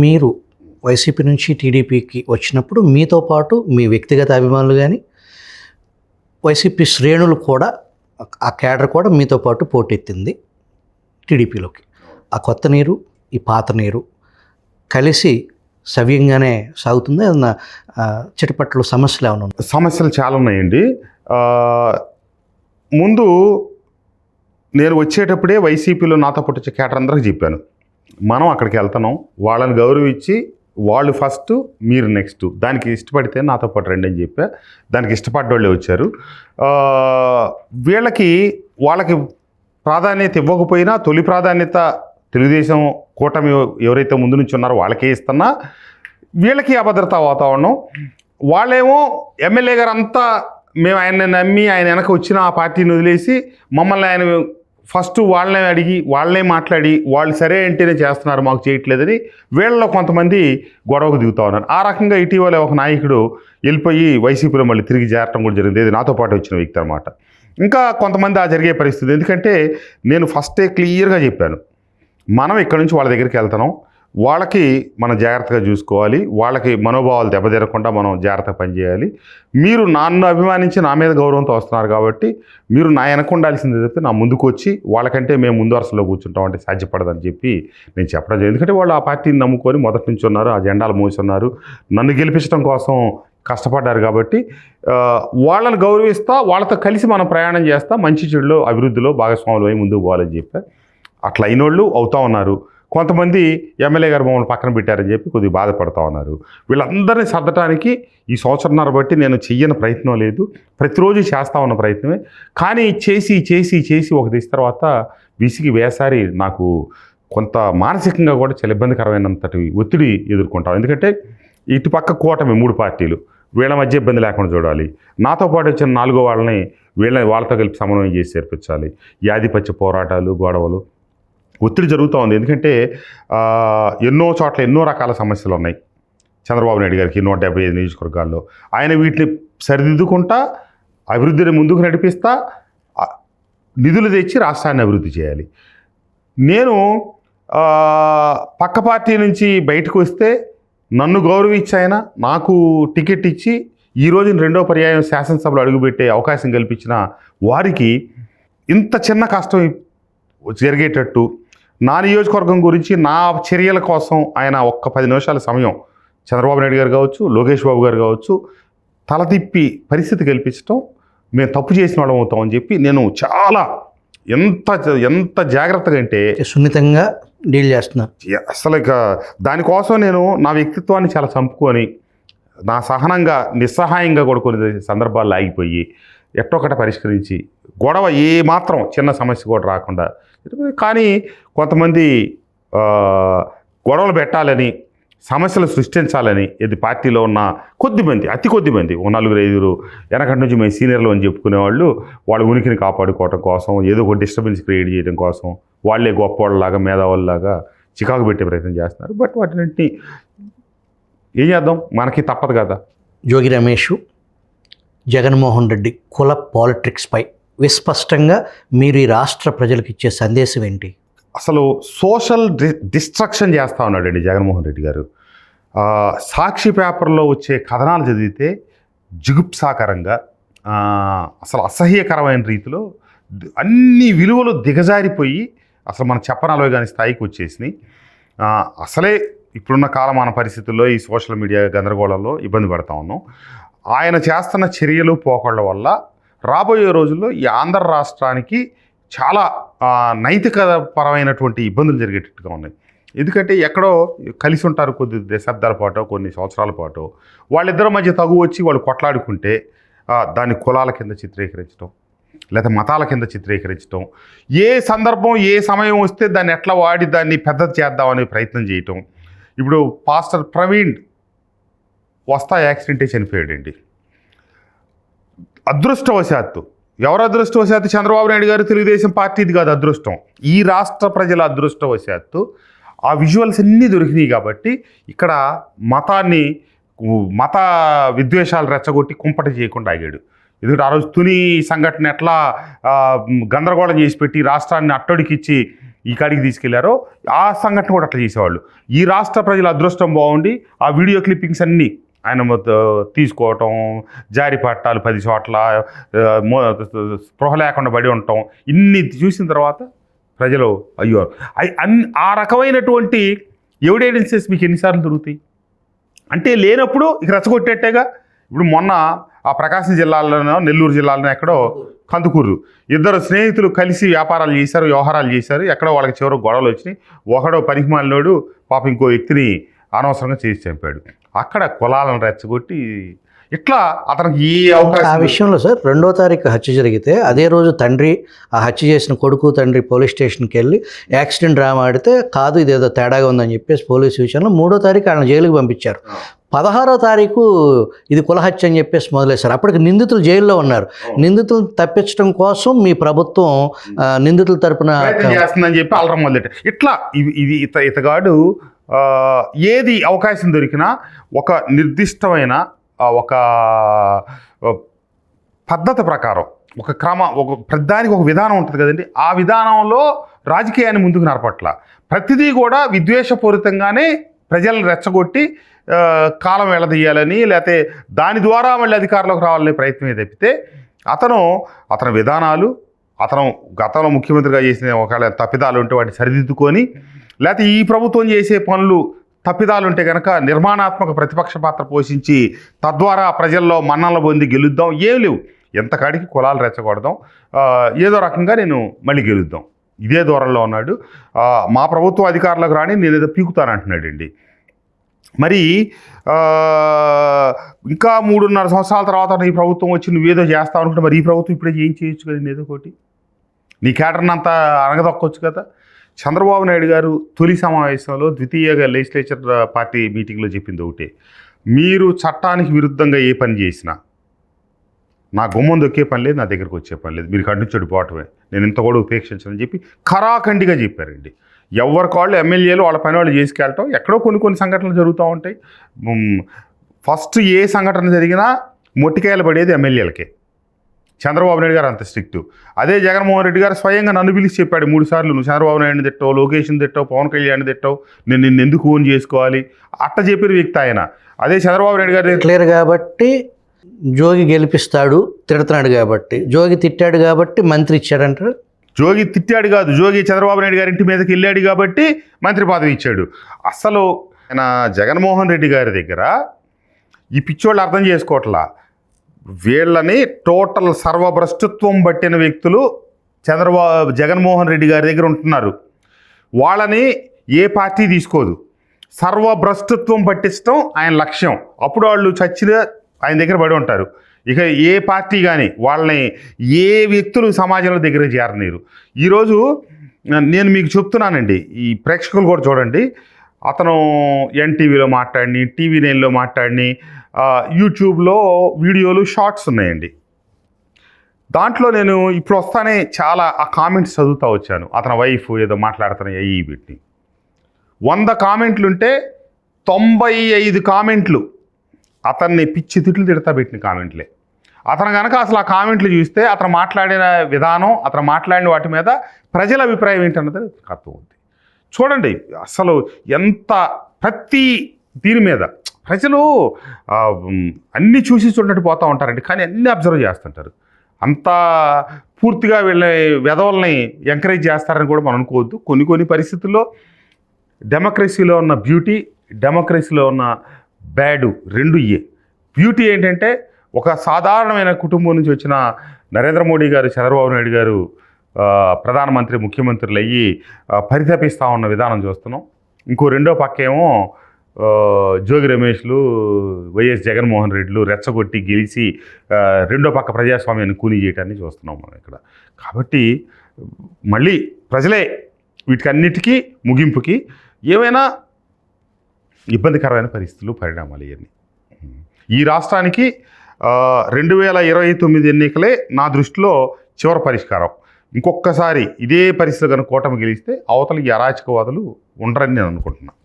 మీరు వైసీపీ నుంచి టీడీపీకి వచ్చినప్పుడు మీతో పాటు మీ వ్యక్తిగత అభిమానులు కానీ వైసీపీ శ్రేణులు కూడా ఆ క్యాడర్ కూడా మీతో పాటు పోటెత్తింది టీడీపీలోకి. ఆ కొత్త నీరు ఈ పాత నీరు కలిసి సవ్యంగానే సాగుతుంది. ఏదన్నా చిటపట్లు సమస్యలు ఏమైనా ఉన్నాయి? సమస్యలు చాలా ఉన్నాయండి. ముందు నేను వచ్చేటప్పుడే వైసీపీలో నాతో పాటు వచ్చే క్యాడర్ అందరికీ చెప్పాను, మనం అక్కడికి వెళ్తున్నాం, వాళ్ళని గౌరవించి వాళ్ళు ఫస్ట్ మీరు నెక్స్ట్, దానికి ఇష్టపడితే నాతో పాటు రండి అని చెప్పా. దానికి ఇష్టపడ్డోళ్ళే వచ్చారు. వాళ్ళకి ప్రాధాన్యత ఇవ్వకపోయినా తొలి ప్రాధాన్యత తెలుగుదేశం కూటమి ఎవరైతే ముందు నుంచి ఉన్నారో వాళ్ళకే ఇస్తున్నా, వీళ్ళకి అభద్రతా వాతావరణం. వాళ్ళేమో ఎమ్మెల్యే గారు అంతా మేము ఆయన్ని నమ్మి ఆయన వెనక వచ్చిన ఆ పార్టీని వదిలేసి మమ్మల్ని ఆయన ఫస్ట్ వాళ్ళనే అడిగి వాళ్ళనే మాట్లాడి వాళ్ళు సరే అంటేనే చేస్తున్నారు, మాకు చేయట్లేదని వీళ్ళలో కొంతమంది గొడవకు దిగుతూ ఉన్నారు. ఆ రకంగా ఇటీవల ఒక నాయకుడు వెళ్ళిపోయి వైసీపీలో మళ్ళీ తిరిగి చేరటం కూడా జరిగింది. ఇది నాతో పాటు వచ్చిన వ్యక్తి అనమాట. ఇంకా కొంతమంది ఆ జరిగే పరిస్థితి. ఎందుకంటే నేను ఫస్టే క్లియర్గా చెప్పాను, మనం ఇక్కడ నుంచి వాళ్ళ దగ్గరికి వెళ్తున్నాం, వాళ్ళకి మనం జాగ్రత్తగా చూసుకోవాలి, వాళ్ళకి మనోభావాలు దెబ్బతిరగకుండా మనం జాగ్రత్తగా పనిచేయాలి. మీరు నన్ను అభిమానించి నా మీద గౌరవంతో వస్తున్నారు కాబట్టి మీరు నా వెనక ఉండాల్సింది చెప్తే నా ముందుకు వచ్చి వాళ్ళకంటే మేము ముందు వరుసలో కూర్చుంటాం అంటే సాధ్యపడదని చెప్పి నేను చెప్పడం జరిగింది. ఎందుకంటే వాళ్ళు ఆ పార్టీని నమ్ముకొని మొదటి నుంచి ఉన్నారు, ఆ జెండాలు మోస్తున్నారు, నన్ను గెలిపించడం కోసం కష్టపడ్డారు కాబట్టి వాళ్ళని గౌరవిస్తా, వాళ్ళతో కలిసి మనం ప్రయాణం చేస్తా, మంచి చెడులో అభివృద్ధిలో భాగస్వాములు అయి ముందుకు పోవాలని చెప్పి అట్లా అయినోళ్ళు అవుతా ఉన్నారు. కొంతమంది ఎమ్మెల్యే గారు మమ్మల్ని పక్కన పెట్టారని చెప్పి కొద్దిగా బాధపడుతూ ఉన్నారు. వీళ్ళందరినీ సర్దటానికి ఈ సంవత్సరంన్నర బట్టి నేను చెయ్యని ప్రయత్నం లేదు, ప్రతిరోజు చేస్తూ ఉన్న ప్రయత్నమే. కానీ చేసి చేసి చేసి ఒక దిశ తర్వాత విసిగి వేసారి నాకు కొంత మానసికంగా కూడా చాలా ఇబ్బందికరమైనంతటి ఒత్తిడి ఎదుర్కొంటాం. ఎందుకంటే ఇటుపక్క కూటమి 3 పార్టీలు, వీళ్ళ మధ్య ఇబ్బంది లేకుండా చూడాలి, నాతో పాటు వచ్చిన 4 వాళ్ళని వాళ్ళతో కలిపి సమన్వయం చేసి చేర్పించాలి, ఈ ఆధిపత్య పోరాటాలు గొడవలు ఒత్తిడి జరుగుతూ ఉంది. ఎందుకంటే ఎన్నో చోట్ల ఎన్నో రకాల సమస్యలు ఉన్నాయి చంద్రబాబు నాయుడు గారికి 175 నియోజకవర్గాల్లో. ఆయన వీటిని సరిదిద్దుకుంటా అభివృద్ధిని ముందుకు నడిపిస్తా నిధులు తెచ్చి రాష్ట్రాన్ని అభివృద్ధి చేయాలి. నేను పక్క పార్టీ నుంచి బయటకు వస్తే నన్ను గౌరవించి ఆయన నాకు టికెట్ ఇచ్చి ఈరోజు 2వ పర్యాయం శాసనసభలో అడుగుపెట్టే అవకాశం కల్పించిన వారికి ఇంత చిన్న కష్టం జరిగేటట్టు నా నియోజకవర్గం గురించి నా చర్యల కోసం ఆయన ఒక్క 10 నిమిషాల సమయం చంద్రబాబు నాయుడు గారు కావచ్చు, లోకేష్ బాబు గారు కావచ్చు తల తిప్పి పరిస్థితి కల్పించడం మేము తప్పు చేసిన వాళ్ళం అవుతామని చెప్పి నేను చాలా ఎంత జాగ్రత్తగా అంటే సున్నితంగా డీల్ చేస్తున్నారు. అసలు ఇక దానికోసం నేను నా వ్యక్తిత్వాన్ని చాలా చంపుకొని నా సహనంగా నిస్సహాయంగా కూడా కొన్ని సందర్భాల్లో ఆగిపోయి ఎట్టొకట పరిష్కరించి గొడవ ఏ మాత్రం చిన్న సమస్య కూడా రాకుండా. కానీ కొంతమంది గొడవలు పెట్టాలని సమస్యలు సృష్టించాలని ఇది పార్టీలో ఉన్న కొద్దిమంది, అతి కొద్దిమంది, 4-5 వెనకటి నుంచి మేము సీనియర్లు అని చెప్పుకునేవాళ్ళు వాళ్ళ ఉనికిని కాపాడుకోవడం కోసం ఏదో ఒక డిస్టర్బెన్స్ క్రియేట్ చేయడం కోసం వాళ్ళే గొప్పవాళ్ళలాగా మేధావుల్లాగా చికాకు పెట్టే ప్రయత్నం చేస్తున్నారు. బట్ వాటిని ఏం చేద్దాం, మనకి తప్పదు కదా. జోగి రమేష్, జగన్మోహన్ రెడ్డి కుల పాలిటిక్స్పై విస్పష్టంగా మీరు ఈ రాష్ట్ర ప్రజలకు ఇచ్చే సందేశం ఏంటి? అసలు సోషల్ డిస్ట్రక్షన్ చేస్తూ ఉన్నాడండి జగన్మోహన్ రెడ్డి గారు. సాక్షి పేపర్లో వచ్చే కథనాలు చదివితే జుగుప్సాకరంగా అసలు అసహ్యకరమైన రీతిలో అన్ని విలువలు దిగజారిపోయి అసలు మనం చెప్పనాలో కానీ స్థాయికి వచ్చేసినాయి. అసలే ఇప్పుడున్న కాలమాన పరిస్థితుల్లో ఈ సోషల్ మీడియా గందరగోళంలో ఇబ్బంది పడుతూ ఉన్నాం. ఆయన చేస్తున్న చర్యలు పోకళ్ళ వల్ల రాబోయే రోజుల్లో ఈ ఆంధ్ర రాష్ట్రానికి చాలా నైతికపరమైనటువంటి ఇబ్బందులు జరిగేటట్టుగా ఉన్నాయి. ఎందుకంటే ఎక్కడో కలిసి ఉంటారు కొద్ది దశాబ్దాల పాటు, కొన్ని సంవత్సరాల పాటు, వాళ్ళిద్దరి మధ్య తగు వచ్చి వాళ్ళు కొట్లాడుకుంటే దాన్ని కులాల కింద చిత్రీకరించడం లేదా మతాల కింద చిత్రీకరించడం, ఏ సందర్భం ఏ సమయం వస్తే దాన్ని ఎట్లా వాడి దాన్ని పెద్దది చేద్దామనే ప్రయత్నం చేయటం. ఇప్పుడు పాస్టర్ ప్రవీణ్ వస్తా యాక్సిడెంటే చనిపోయాడండి. అదృష్టవశాత్తు, ఎవరు అదృష్టవశాత్తు? చంద్రబాబు నాయుడు గారు తెలుగుదేశం పార్టీది కాదు అదృష్టం, ఈ రాష్ట్ర ప్రజల అదృష్టవశాత్తు ఆ విజువల్స్ అన్నీ దొరికినాయి. కాబట్టి ఇక్కడ మత విద్వేషాలు రెచ్చగొట్టి కుంపటి చేయకుండా ఆగాడు. ఎందుకంటే ఆ రోజు తుని సంఘటన ఎట్లా గందరగోళం చేసి పెట్టి రాష్ట్రాన్ని అట్టడికిచ్చి ఈ కాడికి తీసుకెళ్లారో ఆ సంఘటన కూడా అట్లా చేసేవాళ్ళు. ఈ రాష్ట్ర ప్రజల అదృష్టం బాగుండి ఆ వీడియో క్లిప్పింగ్స్ అన్నీ ఆయన తీసుకోవటం, జారి పట్టాలు 10 చోట్ల, స్పృహ లేకుండా పడి ఉండటం, ఇన్ని చూసిన తర్వాత ప్రజలు అయ్యో ఆ రకమైనటువంటి ఎవిడెన్సెస్ మీకు ఎన్నిసార్లు దొరుకుతాయి అంటే లేనప్పుడు ఇక రెచ్చగొట్టేట్టేగా. ఇప్పుడు మొన్న ఆ ప్రకాశం జిల్లాలోనో నెల్లూరు జిల్లాలోనో ఎక్కడో కందుకూరు ఇద్దరు స్నేహితులు కలిసి వ్యాపారాలు చేశారు, వ్యవహారాలు చేశారు. ఎక్కడో వాళ్ళకి చివరి గొడవలు వచ్చినాయి. ఒకడో పనికిమాలినోడు పాపం ఇంకో వ్యక్తిని అనవసరంగా చేసి చంపాడు. అక్కడ కులాలను రెచ్చగొట్టి ఇట్లా అతనికి ఈ అవకాశం. ఆ విషయంలో సార్ 2వ తారీఖు హత్య జరిగితే అదే రోజు తండ్రి, ఆ హత్య చేసిన కొడుకు తండ్రి పోలీస్ స్టేషన్కి వెళ్ళి యాక్సిడెంట్ డ్రామా ఆడితే కాదు ఇదేదో తేడాగా ఉందని చెప్పేసి పోలీసు విషయంలో 3వ తారీఖు ఆయన జైలుకి పంపించారు. 16వ తారీఖు ఇది కులహత్య అని చెప్పేసి మొదలేశారు. అప్పటికి నిందితులు జైల్లో ఉన్నారు. నిందితులు తప్పించడం కోసం మీ ప్రభుత్వం నిందితుల తరపున చేస్తుందని చెప్పి అలరం మొదలెట్టారు. ఇట్లా ఇది ఇతగాడు ఏది అవకాశం దొరికినా ఒక నిర్దిష్టమైన ఒక పద్ధతి ప్రకారం ఒక ప్రతిదానికి ఒక విధానం ఉంటుంది కదండి. ఆ విధానంలో రాజకీయాన్ని ముందుకు నడపట్ల ప్రతిదీ కూడా విద్వేషపూరితంగానే ప్రజలను రెచ్చగొట్టి కాలం వెళ్ళదీయాలని, లేకపోతే దాని ద్వారా మళ్ళీ అధికారంలోకి రావాలనే ప్రయత్నమే తప్పితే అతని విధానాలు, అతను గతంలో ముఖ్యమంత్రిగా చేసిన ఒకవేళ తప్పిదాలు ఉంటే వాటిని సరిదిద్దుకొని, లేకపోతే ఈ ప్రభుత్వం చేసే పనులు తప్పిదాలు ఉంటే కనుక నిర్మాణాత్మక ప్రతిపక్ష పాత్ర పోషించి తద్వారా ప్రజల్లో మన్ననలు పొంది గెలుద్దాం. ఏం లేవు, ఎంతకాడికి కులాలు రెచ్చగొడదాం, ఏదో రకంగా నేను మళ్ళీ గెలుద్దాం, ఇదే దూరంలో ఉన్నాడు. మా ప్రభుత్వం అధికారంలోకి రాని నేను ఏదో పీకుతానంటున్నాడండి. మరి ఇంకా 3.5 సంవత్సరాల తర్వాత ఈ ప్రభుత్వం వచ్చి నువ్వేదో చేస్తావు అనుకుంటే మరి ఈ ప్రభుత్వం ఇప్పుడే ఏం చేయొచ్చు కదా, ఏదో ఒకటి నీ కేటర్ని అంతా అనగదొక్కొచ్చు కదా. చంద్రబాబు నాయుడు గారు తొలి సమావేశంలో ద్వితీయ లెజిస్లేచర్ పార్టీ మీటింగ్లో చెప్పింది ఒకటే, మీరు చట్టానికి విరుద్ధంగా ఏ పని చేసినా నా గుమ్మం దొక్కే పని లేదు, నా దగ్గరకు వచ్చే పని లేదు, మీరు కట్టించోడి పోవటమే, నేను ఇంత కూడా ఉపేక్షించని చెప్పి ఖరాఖండిగా చెప్పారండి. ఎవరికి వాళ్ళు ఎమ్మెల్యేలు వాళ్ళ పని వాళ్ళు చేసుకెళ్ళటం, ఎక్కడో కొన్ని సంఘటనలు జరుగుతూ ఉంటాయి. ఫస్ట్ ఏ సంఘటన జరిగినా మొట్టికాయలు పడేది ఎమ్మెల్యేలకే. చంద్రబాబు నాయుడు గారు అంత స్ట్రిక్ట్. అదే జగన్మోహన్ రెడ్డి గారు స్వయంగా నన్ను పిలిచి చెప్పాడు 3 సార్లు, నువ్వు చంద్రబాబు నాయుడిని తిట్టావు, లోకేష్ని తిట్టావు, పవన్ కళ్యాణ్ని తిట్టావు, నేను నిన్ను ఎందుకు ఓన్ చేసుకోవాలి అట్ట చెప్పిన వ్యక్తి ఆయన. అదే చంద్రబాబు నాయుడు గారు క్లియర్ కాబట్టి జోగి గెలిపిస్తాడు, తిడుతున్నాడు కాబట్టి, జోగి తిట్టాడు కాబట్టి మంత్రి ఇచ్చాడంటారు. జోగి తిట్టాడు కాదు, జోగి చంద్రబాబు నాయుడు గారి ఇంటి మీదకి వెళ్ళాడు కాబట్టి మంత్రి పదవి ఇచ్చాడు. అసలు ఆయన జగన్మోహన్ రెడ్డి గారి దగ్గర ఈ పిచ్చోళ్ళు అర్థం చేసుకోవట్లా, వీళ్ళని టోటల్ సర్వభ్రష్టత్వం పట్టిన వ్యక్తులు జగన్మోహన్ రెడ్డి గారి దగ్గర ఉంటున్నారు. వాళ్ళని ఏ పార్టీ తీసుకోదు, సర్వభ్రష్టత్వం పట్టించడం ఆయన లక్ష్యం. అప్పుడు వాళ్ళు చచ్చిన ఆయన దగ్గర పడి ఉంటారు. ఇక ఏ పార్టీ కానీ వాళ్ళని ఏ వ్యక్తులు సమాజంలో దగ్గర చేరనీరు. ఈరోజు నేను మీకు చెప్తున్నానండి, ఈ ప్రేక్షకులు కూడా చూడండి, అతను ఎన్టీవీలో మాట్లాడిని, TV9లో మాట్లాడిని, యూట్యూబ్లో వీడియోలు షార్ట్స్ ఉన్నాయండి. దాంట్లో నేను ఇప్పుడు వస్తానే చాలా ఆ కామెంట్స్ చదువుతూ వచ్చాను. అతని వైఫ్ ఏదో మాట్లాడుతున్నాయి అయ్యి వీటిని 100 కామెంట్లు ఉంటే 95 కామెంట్లు అతన్ని పిచ్చి తిట్లు తిడతా పెట్టిన కామెంట్లే. అతను కనుక అసలు ఆ కామెంట్లు చూస్తే అతను మాట్లాడిన విధానం, అతను మాట్లాడిన వాటి మీద ప్రజల అభిప్రాయం ఏంటన్నది అర్థం ఉంది. చూడండి అసలు ఎంత ప్రతి దీని మీద ప్రజలు అన్నీ చూసి చూడట్టు పోతూ ఉంటారండి, కానీ అన్నీ అబ్జర్వ్ చేస్తుంటారు. అంత పూర్తిగా వీళ్ళ వెధవల్ని ఎంకరేజ్ చేస్తారని కూడా మనం అనుకోవద్దు. కొన్ని పరిస్థితుల్లో డెమోక్రసీలో ఉన్న బ్యూటీ, డెమోక్రసీలో ఉన్న బ్యాడు రెండు బ్యూటీ ఏంటంటే ఒక సాధారణమైన కుటుంబం నుంచి వచ్చిన నరేంద్ర మోడీ గారు, చంద్రబాబు నాయుడు గారు ప్రధానమంత్రి, ముఖ్యమంత్రులు అయ్యి పరితపిస్తూ ఉన్న విధానం చూస్తున్నాం. ఇంకో రెండో పక్కేమో జోగి రమేష్లు, వైఎస్ జగన్మోహన్ రెడ్డిలు రెచ్చగొట్టి గెలిచి రెండో పక్క ప్రజాస్వామ్యాన్ని కూని చేయటాన్ని చూస్తున్నాం మనం ఇక్కడ. కాబట్టి మళ్ళీ ప్రజలే వీటికన్నిటికీ ముగింపుకి ఏమైనా ఇబ్బందికరమైన పరిస్థితులు, పరిణామాలు ఇవన్నీ. ఈ రాష్ట్రానికి 2029 ఎన్నికలే నా దృష్టిలో చివరి పరిష్కారం. ఇంకొకసారి ఇదే పరిస్థితి కనుక కూటమి గెలిస్తే అవతల ఈ అరాచకవాదులు ఉండరని నేను అనుకుంటున్నాను.